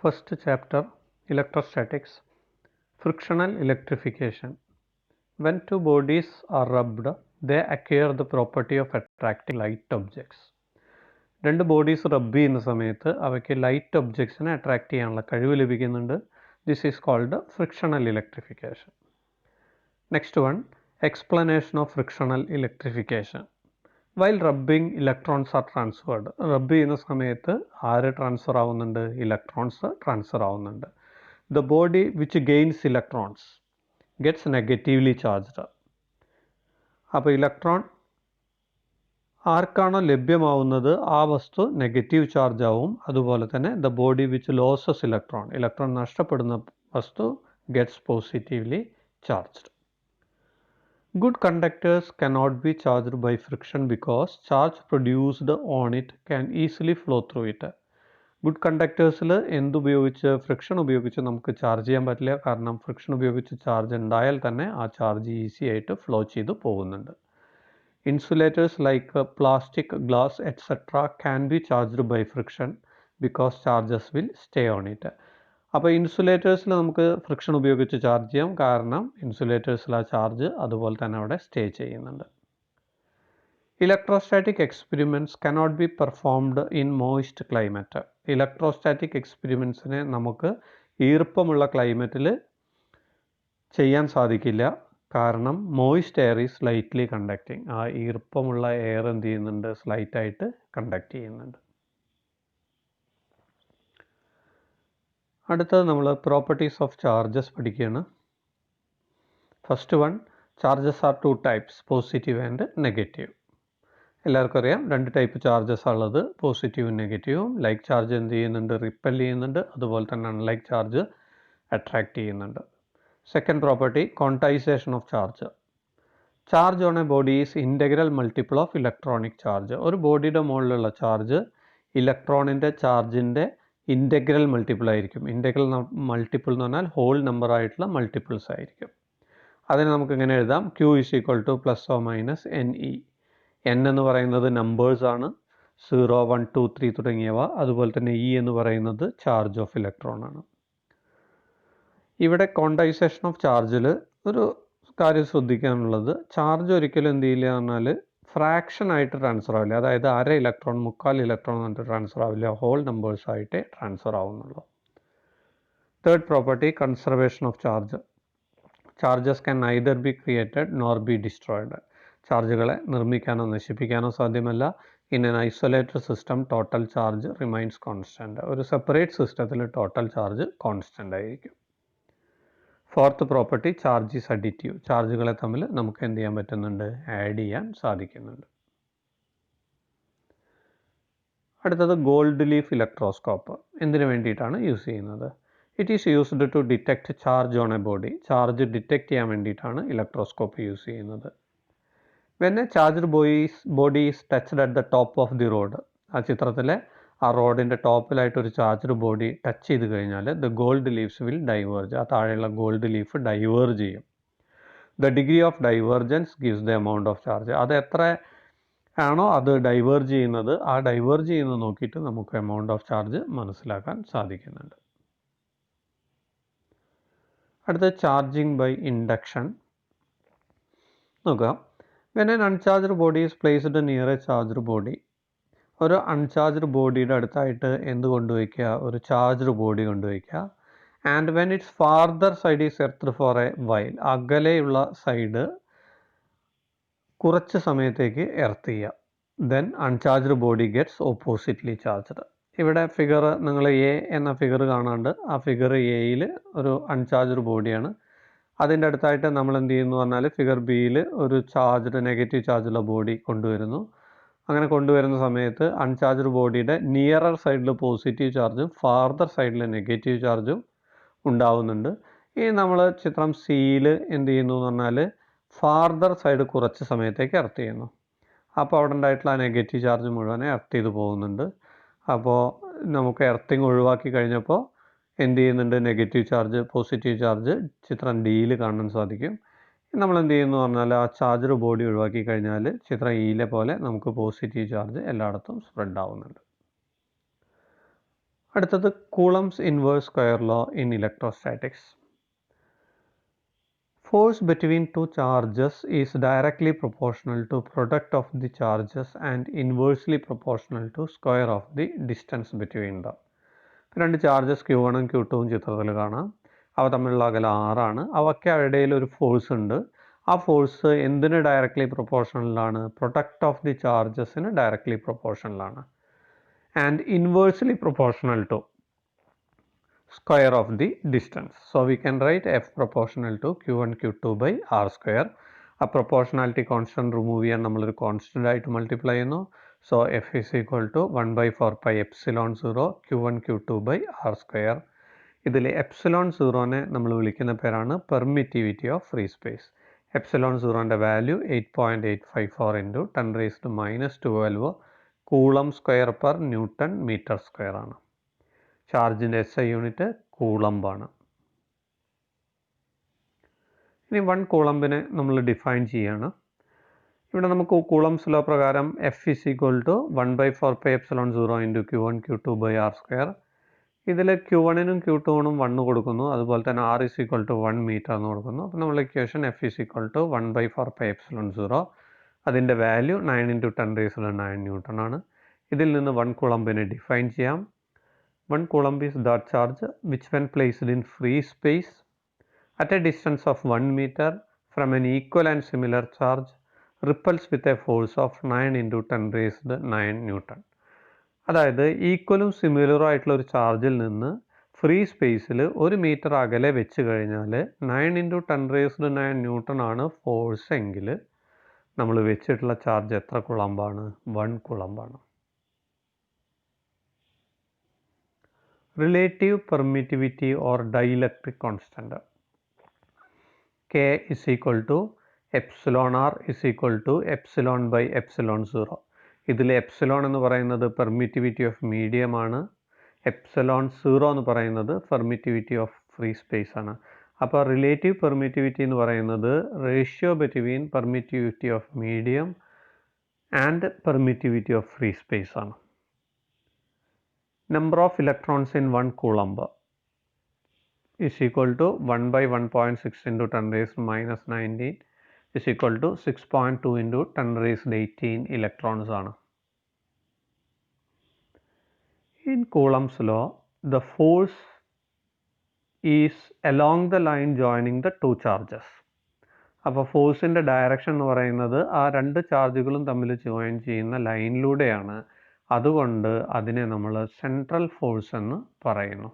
First chapter, Electrostatics. Frictional electrification. When two bodies are rubbed, they acquire the property of attracting light objects. രണ്ട് bodies റബ്ബ് ചെയ്യുന്ന സമയത്ത് അവയ്ക്ക് light ഒബ്ജക്ട്സിനെ attract ചെയ്യാനുള്ള കഴിവ് ലഭിക്കുന്നുണ്ട്. This is called frictional electrification. Next one, explanation of frictional electrification. While rubbing electrons are transferred. Rub ചെയ്യുന്ന സമയത്ത് ആര് ട്രാൻസ്ഫർ ആവുന്നുണ്ട്? ഇലക്ട്രോൺസ് ട്രാൻസ്ഫർ ആവുന്നുണ്ട്. The body which gains electrons gets negatively charged. അപ്പോൾ ഇലക്ട്രോൺ ആർക്കാണോ ലഭ്യമാവുന്നത് ആ വസ്തു നെഗറ്റീവ് ചാർജ് ആവും. അതുപോലെ തന്നെ the body which losses electron നഷ്ടപ്പെടുന്ന വസ്തു gets positively charged. Good conductors cannot be charged by friction because charge produced on it can easily flow through it. Good കണ്ടക്ടേഴ്സിൽ എന്തുപയോഗിച്ച്? ഫ്രിക്ഷൻ ഉപയോഗിച്ച് നമുക്ക് ചാർജ് ചെയ്യാൻ പറ്റില്ല. കാരണം ഫ്രിക്ഷൻ ഉപയോഗിച്ച് ചാർജ് ഉണ്ടായാൽ തന്നെ ആ ചാർജ് ഈസി ആയിട്ട് ഫ്ലോ ചെയ്ത് പോകുന്നുണ്ട്. Insulators like plastic, glass etcetera can be charged by friction because charges will stay on it. അപ്പോൾ ഇൻസുലേറ്റേഴ്സിൽ നമുക്ക് ഫ്രിക്ഷൻ ഉപയോഗിച്ച് ചാർജ് ചെയ്യാം. കാരണം ഇൻസുലേറ്റേഴ്സിൽ ആ ചാർജ് അതുപോലെ തന്നെ അവിടെ സ്റ്റേ ചെയ്യുന്നുണ്ട്. Electrostatic experiments cannot be performed in moist climate. Electrostatic എക്സ്പെരിമെൻറ്റ്സിനെ നമുക്ക് ഈർപ്പമുള്ള ക്ലൈമറ്റിൽ ചെയ്യാൻ സാധിക്കില്ല. കാരണം moist air is slightly conducting. ആ ഈർപ്പമുള്ള എയർ എന്ത് ചെയ്യുന്നുണ്ട്? സ്ലൈറ്റായിട്ട് കണ്ടക്ട് ചെയ്യുന്നുണ്ട്. അടുത്തത് നമ്മൾ പ്രോപ്പർട്ടീസ് ഓഫ് ചാർജസ് പഠിക്കുകയാണ്. First one, charges are two types, positive and negative. എല്ലാവർക്കും അറിയാം രണ്ട് ടൈപ്പ് ചാർജസ് ഉള്ളത്, പോസിറ്റീവും നെഗറ്റീവും. ലൈക്ക് ചാർജ് എന്ത് ചെയ്യുന്നുണ്ട്? റിപ്പൽ ചെയ്യുന്നുണ്ട്. അതുപോലെ തന്നെ അൺലൈക്ക് ചാർജ് അട്രാക്റ്റ് ചെയ്യുന്നുണ്ട്. Second property, quantisation of charge. Charge on a body is integral multiple of electronic charge. ഒരു ബോഡിയുടെ മുകളിലുള്ള ചാർജ് ഇലക്ട്രോണിൻ്റെ ചാർജിൻ്റെ ഇൻറ്റഗ്രൽ മൾട്ടിപ്പിൾ ആയിരിക്കും. ഇൻറ്റഗ്രൽ മൾട്ടിപ്പിൾ എന്ന് പറഞ്ഞാൽ ഹോൾ നമ്പർ ആയിട്ടുള്ള മൾട്ടിപ്പിൾസ് ആയിരിക്കും. അതിന് നമുക്ക് ഇങ്ങനെ എഴുതാം, Q is equal to plus or minus NE. N എന്ന് പറയുന്നത് നമ്പേഴ്സാണ്, 0, 1, 2, 3 തുടങ്ങിയവ. അതുപോലെ തന്നെ E എന്ന് പറയുന്നത് ചാർജ് ഓഫ് ഇലക്ട്രോൺ ആണ്. ഇവിടെ ക്വാണ്ടൈസേഷൻ ഓഫ് ചാർജിൽ ഒരു കാര്യം ശ്രദ്ധിക്കാനുള്ളത്, ചാർജ് ഒരിക്കലും എന്ത് ചെയ്യില്ല പറഞ്ഞാൽ ഫ്രാക്ഷൻ ആയിട്ട് ട്രാൻസ്ഫർ ആവില്ല. അതായത് അര ഇലക്ട്രോൺ, മുക്കാൽ ഇലക്ട്രോൺ എന്നിട്ട് ട്രാൻസ്ഫർ ആവില്ല. ഹോൾ നമ്പേഴ്സായിട്ട് ട്രാൻസ്ഫർ ആവുന്നുള്ളൂ. Third property, conservation of charge. Charges can neither be created nor be destroyed. ചാർജുകളെ നിർമ്മിക്കാനോ നശിപ്പിക്കാനോ സാധ്യമല്ല. In an isolated system total charge remains constant. ഒരു സെപ്പറേറ്റ് സിസ്റ്റത്തിൽ ടോട്ടൽ ചാർജ് കോൺസ്റ്റൻ്റ് ആയിരിക്കും. Fourth property, charge is additive. ചാർജുകളെ തമ്മിൽ നമുക്ക് എന്ത് ചെയ്യാൻ പറ്റുന്നുണ്ട്? ആഡ് ചെയ്യാൻ സാധിക്കുന്നുണ്ട്. അടുത്തത് ഗോൾഡ് ലീഫ് ഇലക്ട്രോസ്കോപ്പ്. എന്തിനു വേണ്ടിയിട്ടാണ് യൂസ് ചെയ്യുന്നത്? It is used to detect charge on a body. Charge detect ചെയ്യാൻ വേണ്ടിയിട്ടാണ് ഇലക്ട്രോസ്കോപ്പ് യൂസ് ചെയ്യുന്നത്. When a charged body is touched at the top of the rod. ആ ചിത്രത്തിലെ ആ റോഡിൻ്റെ ടോപ്പിലായിട്ട് ഒരു ചാർജ്ഡ് ബോഡി ടച്ച് ചെയ്ത് കഴിഞ്ഞാൽ the gold leafs will diverge. ആ താഴെയുള്ള ഗോൾഡ് ലീഫ് ഡൈവേർജ് ചെയ്യും. The degree of divergence gives the amount of charge. അത് എത്ര ആണോ അത് ഡൈവേർജ് ചെയ്യുന്നത്, ആ ഡൈവേർജ് ചെയ്യുന്നത് നോക്കിയിട്ട് നമുക്ക് എമൗണ്ട് ഓഫ് ചാർജ് മനസ്സിലാക്കാൻ സാധിക്കുന്നുണ്ട്. അടുത്ത ചാർജിങ് ബൈ ഇൻഡക്ഷൻ നോക്കാം. When an uncharged body is placed near a charged body. ഒരു അൺചാർജ്ഡ് ബോഡിയുടെ അടുത്തായിട്ട് എന്ത് കൊണ്ടുവയ്ക്കുക? ഒരു ചാർജ്ഡ് ബോഡി കൊണ്ടുവയ്ക്കുക. And when its farther side is earth for a while. അകലെയുള്ള സൈഡ് കുറച്ച് സമയത്തേക്ക് എർത്ത് ചെയ്യുക. Then uncharged body gets oppositely charged. ഇവിടെ ഫിഗർ നിങ്ങൾ A എന്ന ഫിഗർ കാണാണ്ട്, ആ ഫിഗർ Aയിൽ ഒരു അൺചാർജ്ഡ് ബോഡിയാണ്. അതിൻ്റെ അടുത്തായിട്ട് നമ്മൾ എന്ത് ചെയ്യുന്നു പറഞ്ഞാൽ ഫിഗർ Bയിൽ ഒരു ചാർജ്ഡ് നെഗറ്റീവ് ചാർജുള്ള ബോഡി കൊണ്ടുവരുന്നു. അങ്ങനെ കൊണ്ടുവരുന്ന സമയത്ത് അൺചാർജ്ഡ് ബോഡിയുടെ നിയറർ സൈഡിൽ പോസിറ്റീവ് ചാർജും ഫാർദർ സൈഡിൽ നെഗറ്റീവ് ചാർജും ഉണ്ടാവുന്നുണ്ട്. ഈ നമ്മൾ ചിത്രം Cയിൽ എന്ത് ചെയ്യുന്നു എന്ന് പറഞ്ഞാൽ ഫാർദർ സൈഡ് കുറച്ച് സമയത്തേക്ക് എർത്ത് ചെയ്യുന്നു. അപ്പോൾ അവിടെ ഉണ്ടായിട്ടുള്ള ആ നെഗറ്റീവ് ചാർജ് മുഴുവനെ എർത്ത് ചെയ്ത് പോകുന്നുണ്ട്. അപ്പോൾ നമുക്ക് എർത്തിങ് ഒഴിവാക്കി കഴിഞ്ഞപ്പോൾ എന്ത് ചെയ്യുന്നുണ്ട്? നെഗറ്റീവ് ചാർജ് പോസിറ്റീവ് ചാർജ് ചിത്രം Dയിൽ കാണാൻ സാധിക്കും. നമ്മൾ എന്ത് ചെയ്യുന്നു പറഞ്ഞാൽ ആ ചാർജർ ബോഡി ഒഴിവാക്കി കഴിഞ്ഞാൽ ചിത്രം Eയിലെ പോലെ നമുക്ക് പോസിറ്റീവ് ചാർജ് എല്ലായിടത്തും സ്പ്രെഡ് ആവുന്നുണ്ട്. അടുത്തത് coulombs inverse square law in electrostatics. Force between two charges is directly proportional to product of the charges and inversely proportional to square of the distance between them. രണ്ട് charges Q1 ഉം Q2 ഉം ചിത്രത്തിൽ കാണാം. അവ തമ്മിലുള്ള അകലം R ആണ്. അവയ്ക്ക് ഇടയിൽ ഒരു ഫോഴ്സ് ഉണ്ട്. ആ ഫോഴ്സ് എന്തിന് ഡയറക്ട്ലി പ്രൊപ്പോർഷണലാണ്? പ്രൊഡക്റ്റ് ഓഫ് ദി ചാർജസിന് ഡയറക്ട്ലി പ്രൊപ്പോർഷണലാണ്. And inversely proportional to square of the distance. So we can write F proportional to Q1 Q2 by R square. A proportionality constant remove ചെയ്യാൻ നമ്മളൊരു constant ആയിട്ട് multiply ചെയ്യുന്നു. So F is equal to 1 by 4 pi epsilon 0 Q1 Q2 by R square. ഇതിൽ epsilon 0നെ നമ്മൾ വിളിക്കുന്ന പേരാണ് permittivity of free space. Epsilon 0ൻ്റെ value 8.854 into 10 raised to minus 12 coulomb square per newton metre square ആണ്. ചാർജിൻ്റെ SI unit കൂളംബാണ്. ഇനി 1 കൂളംബിനെ നമ്മൾ ഡിഫൈൻ ചെയ്യാണ്. ഇവിടെ നമുക്ക് കൂളംസ് ലോ പ്രകാരം F is equal to 1 by 4 pi epsilon 0 into Q1 Q2 by R square. ഇതിൽ Q1നും Q2നും 1 കൊടുക്കുന്നു. അതുപോലെ തന്നെ R is equal to 1 meter എന്ന് കൊടുക്കുന്നു. അപ്പോൾ നമ്മൾ equation F is equal to 1 by 4 pi epsilon 0. അതിൻ്റെ value 9 into 10 raised to 9 newton ആണ്. ഇതിൽ നിന്ന് 1 കൂളംബിനെ ഡിഫൈൻ ചെയ്യാം. 1 coulomb is that charge which when placed in free space at a distance of 1 meter from an equal and similar charge repels with a force of 9 into 10 raised 9 Newton. അതായത് ഈക്വലും സിമിലറും ആയിട്ടുള്ള ഒരു ചാർജിൽ നിന്ന് free സ്പേസിൽ 1 metre അകലെ വെച്ച് കഴിഞ്ഞാൽ 9 into 10 raised 9 newton ആണ് ഫോഴ്സ് എങ്കിൽ നമ്മൾ വെച്ചിട്ടുള്ള ചാർജ് എത്ര കുളമ്പാണ്? 1 കുളമ്പാണ്. Relative permittivity or dielectric constant. K is equal to epsilon R is equal to epsilon by epsilon 0. ഇതിൽ epsilon എന്ന് പറയുന്നത് permittivity of medium ആണ്. epsilon 0 എന്ന് പറയുന്നത് permittivity of free space ആണ്. അപ്പോൾ relative permittivity എന്ന് പറയുന്നത് ratio between permittivity of medium and permittivity of free space ആണ്. Number of electrons in 1 coulomb is equal to 1 by 1.6 into 10 raised minus 19 is equal to 6.2 into 10 raised 18 electrons ആണ്. In Coulomb's law, the force is along the line joining the two charges. അപ്പോൾ ഫോഴ്സിൻ്റെ direction എന്ന് പറയുന്നത് ആ രണ്ട് ചാർജുകളും തമ്മിൽ join ചെയ്യുന്ന ലൈനിലൂടെയാണ്. അതുകൊണ്ട് അതിനെ നമ്മൾ സെൻട്രൽ ഫോഴ്സ് എന്ന് പറയുന്നു.